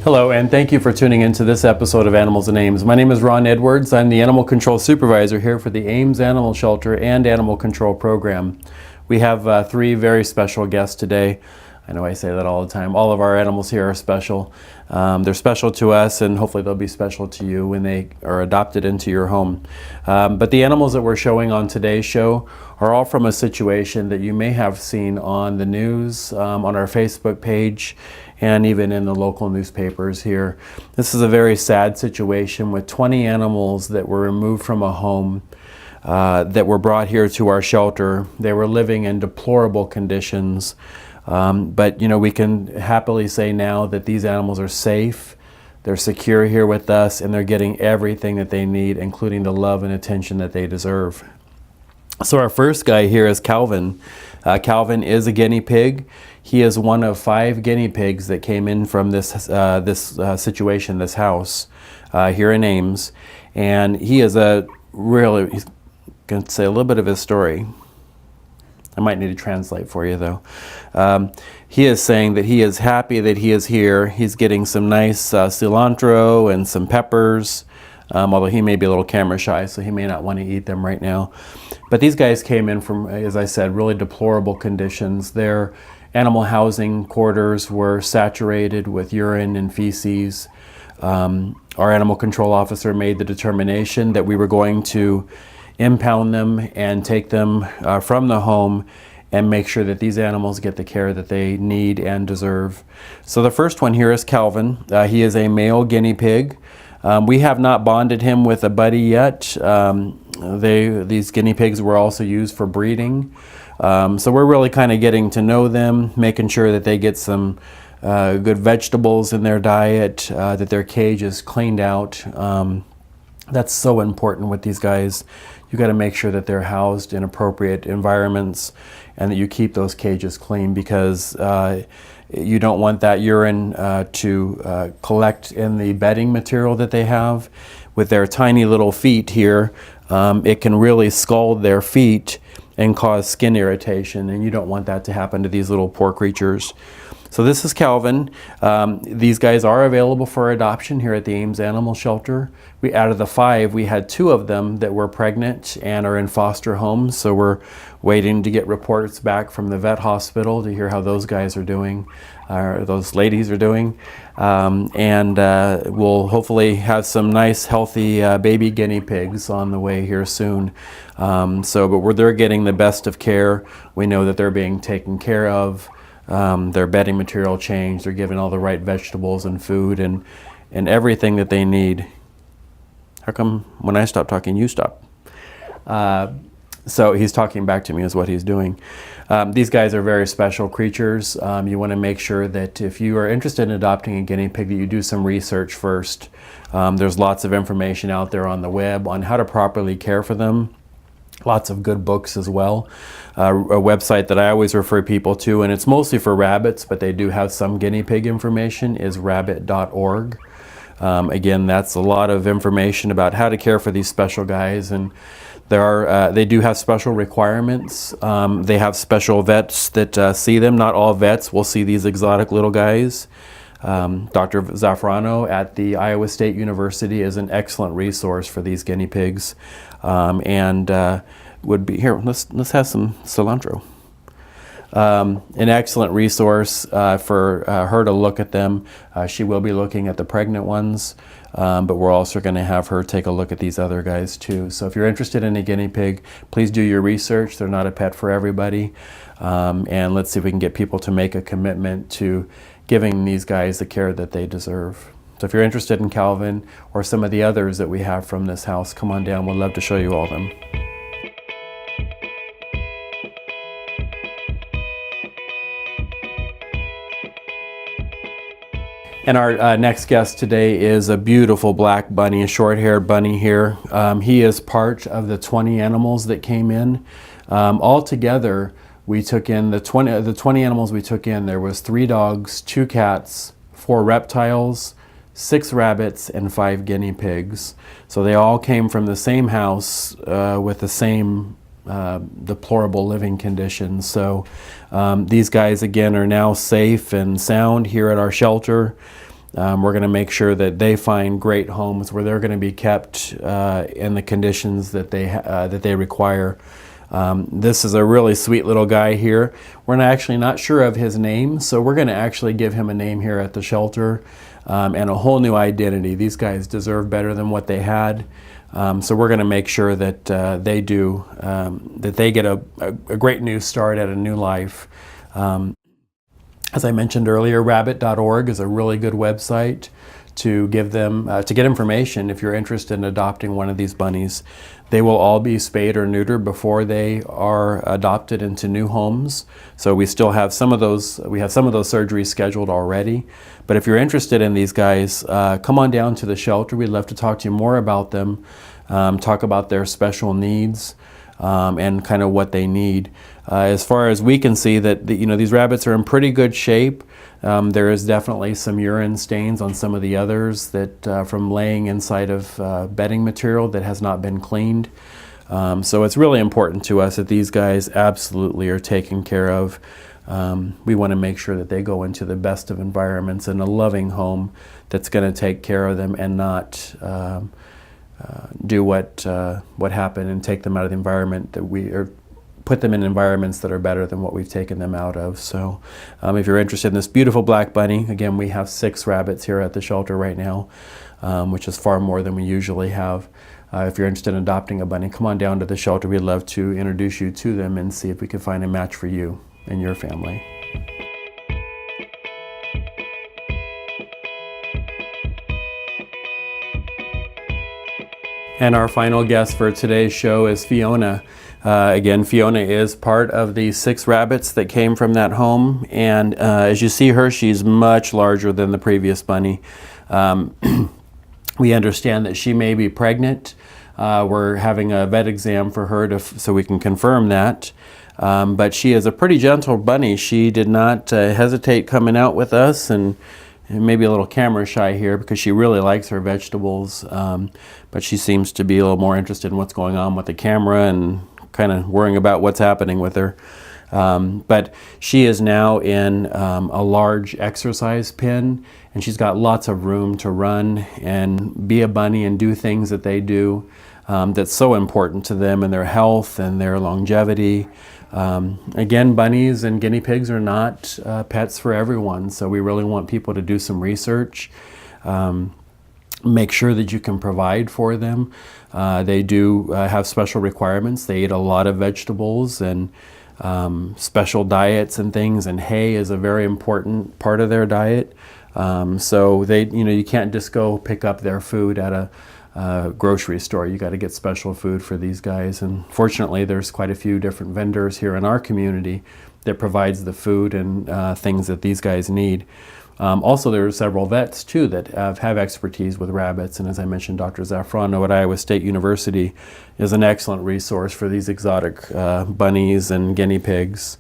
Hello, and thank you for tuning into this episode of Animals and Ames. My name is Ron Edwards. I'm the Animal Control Supervisor here for the Ames Animal Shelter and Animal Control Program. We have three very special guests today. I know I say that all the time. All of our animals here are special. They're special to us, and hopefully they'll be special to you when they are adopted into your home. But the animals that we're showing on today's show are all from a situation that you may have seen on the news, on our Facebook page, and even in the local newspapers here. This is a very sad situation with 20 animals that were removed from a home that were brought here to our shelter. They were living in deplorable conditions. But you know, we can happily say now that these animals are safe, they're secure here with us, and they're getting everything that they need, including the love and attention that they deserve. So our first guy here is Calvin. Calvin is a guinea pig. He is one of 5 guinea pigs that came in from this situation, this house here in Ames. And he is he's going to say a little bit of his story. I might need to translate for you though. He is saying that he is happy that he is here. He's getting some nice cilantro and some peppers, although he may be a little camera shy, so he may not want to eat them right now. But these guys came in from, as I said, really deplorable conditions. Their animal housing quarters were saturated with urine and feces. Our animal control officer made the determination that we were going to impound them and take them from the home and make sure that these animals get the care that they need and deserve. So the first one here is Calvin. He is a male guinea pig. We have not bonded him with a buddy yet. These guinea pigs were also used for breeding. So we're really kind of getting to know them, making sure that they get some good vegetables in their diet, that their cage is cleaned out. That's so important with these guys. You got to make sure that they're housed in appropriate environments and that you keep those cages clean, because you don't want that urine to collect in the bedding material that they have. With their tiny little feet here, it can really scald their feet and cause skin irritation, and you don't want that to happen to these little poor creatures. So this is Calvin. These guys are available for adoption here at the Ames Animal Shelter. Out of the 5, we had 2 of them that were pregnant and are in foster homes. So we're waiting to get reports back from the vet hospital to hear how those guys are doing, or those ladies are doing. We'll hopefully have some nice, healthy baby guinea pigs on the way here soon. But they're getting the best of care. We know that they're being taken care of. Their bedding material changed. They're given all the right vegetables and food and everything that they need. How come when I stop talking, you stop? So he's talking back to me is what he's doing. These guys are very special creatures. You want to make sure that if you are interested in adopting a guinea pig, that you do some research first. There's lots of information out there on the web on how to properly care for them. Lots of good books as well. A website that I always refer people to, and it's mostly for rabbits, but they do have some guinea pig information, is rabbit.org. Again, that's a lot of information about how to care for these special guys, and they do have special requirements. They have special vets that see them. Not all vets will see these exotic little guys. Dr. Zafrano at the Iowa State University is an excellent resource for these guinea pigs, would be here. Let's have some cilantro. An excellent resource for her to look at them. She will be looking at the pregnant ones, but we're also going to have her take a look at these other guys too. So if you're interested in a guinea pig, please do your research. They're not a pet for everybody. And let's see if we can get people to make a commitment to giving these guys the care that they deserve. So if you're interested in Calvin or some of the others that we have from this house, come on down. We'd love to show you all of them. And our next guest today is a beautiful black bunny, a short-haired bunny here. He is part of the 20 animals that came in. Altogether, we took in the 20 animals we took in. There was 3 dogs, 2 cats, 4 reptiles, 6 rabbits, and 5 guinea pigs. So they all came from the same house with the same deplorable living conditions. So these guys again are now safe and sound here at our shelter. We're going to make sure that they find great homes where they're going to be kept in the conditions that they require. This is a really sweet little guy here. We're actually not sure of his name, so we're going to actually give him a name here at the shelter and a whole new identity. These guys deserve better than what they had. So we're going to make sure that they get a great new start at a new life. As I mentioned earlier, rabbit.org is a really good website to give them to get information if you're interested in adopting one of these bunnies. They will all be spayed or neutered before they are adopted into new homes. So we still have some of those. We have some of those surgeries scheduled already. But if you're interested in these guys, come on down to the shelter. We'd love to talk to you more about them, talk about their special needs, and kind of what they need. As far as we can see, that these rabbits are in pretty good shape. There is definitely some urine stains on some of the others that from laying inside of bedding material that has not been cleaned. So it's really important to us that these guys absolutely are taken care of. We want to make sure that they go into the best of environments in a loving home that's going to take care of them and not do what happened and take them out of the environment that put them in environments that are better than what we've taken them out of. So if you're interested in this beautiful black bunny, again, we have 6 rabbits here at the shelter right now, which is far more than we usually have. If you're interested in adopting a bunny, come on down to the shelter. We'd love to introduce you to them and see if we can find a match for you and your family. And our final guest for today's show is Fiona. Again, Fiona is part of the 6 rabbits that came from that home. And as you see her, she's much larger than the previous bunny. We understand that she may be pregnant. We're having a vet exam for her so we can confirm that. But she is a pretty gentle bunny. She did not hesitate coming out with us, and maybe a little camera shy here because she really likes her vegetables, but she seems to be a little more interested in what's going on with the camera and kind of worrying about what's happening with her. But she is now in a large exercise pen, and she's got lots of room to run and be a bunny and do things that they do that's so important to them and their health and their longevity. Again, bunnies and guinea pigs are not pets for everyone, so we really want people to do some research. Make sure that you can provide for them. They do have special requirements. They eat a lot of vegetables and special diets and things, and hay is a very important part of their diet. So you can't just go pick up their food at a grocery store. You got to get special food for these guys, and fortunately there's quite a few different vendors here in our community that provides the food and things that these guys need. Also, there are several vets too that have expertise with rabbits, and as I mentioned, Dr. Zafrano at Iowa State University is an excellent resource for these exotic bunnies and guinea pigs.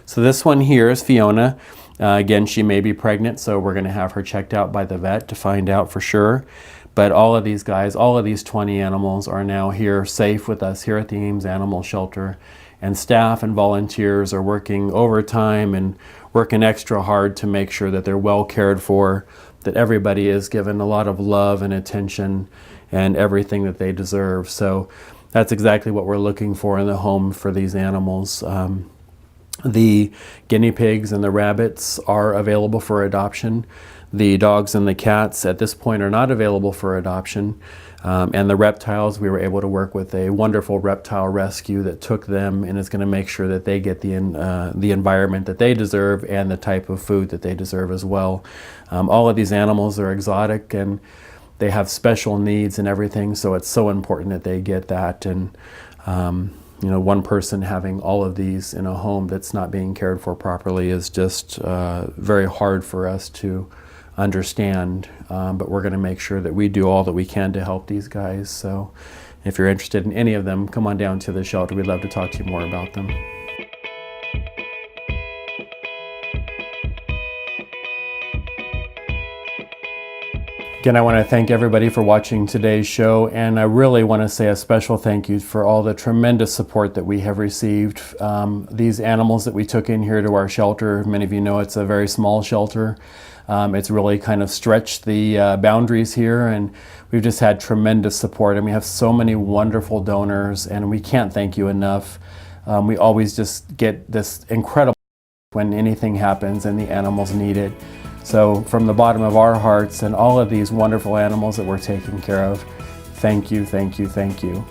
So this one here is Fiona. Again, she may be pregnant, so we're going to have her checked out by the vet to find out for sure. But all of these guys, all of these 20 animals are now here safe with us here at the Ames Animal Shelter. And staff and volunteers are working overtime and working extra hard to make sure that they're well cared for, that everybody is given a lot of love and attention and everything that they deserve. So that's exactly what we're looking for in the home for these animals. The guinea pigs and the rabbits are available for adoption. The dogs and the cats at this point are not available for adoption. And the reptiles, we were able to work with a wonderful reptile rescue that took them and is going to make sure that they get the environment that they deserve and the type of food that they deserve as well. All of these animals are exotic and they have special needs and everything, so it's so important that they get that. And one person having all of these in a home that's not being cared for properly is just very hard for us to understand, but we're going to make sure that we do all that we can to help these guys. So if you're interested in any of them, come on down to the shelter. We'd love to talk to you more about them. Again, I want to thank everybody for watching today's show, and I really want to say a special thank you for all the tremendous support that we have received. These animals that we took in here to our shelter, many of you know it's a very small shelter. It's really kind of stretched the boundaries here, and we've just had tremendous support, and we have so many wonderful donors, and we can't thank you enough. We always just get this incredible when anything happens and the animals need it. So from the bottom of our hearts and all of these wonderful animals that we're taking care of, thank you, thank you, thank you.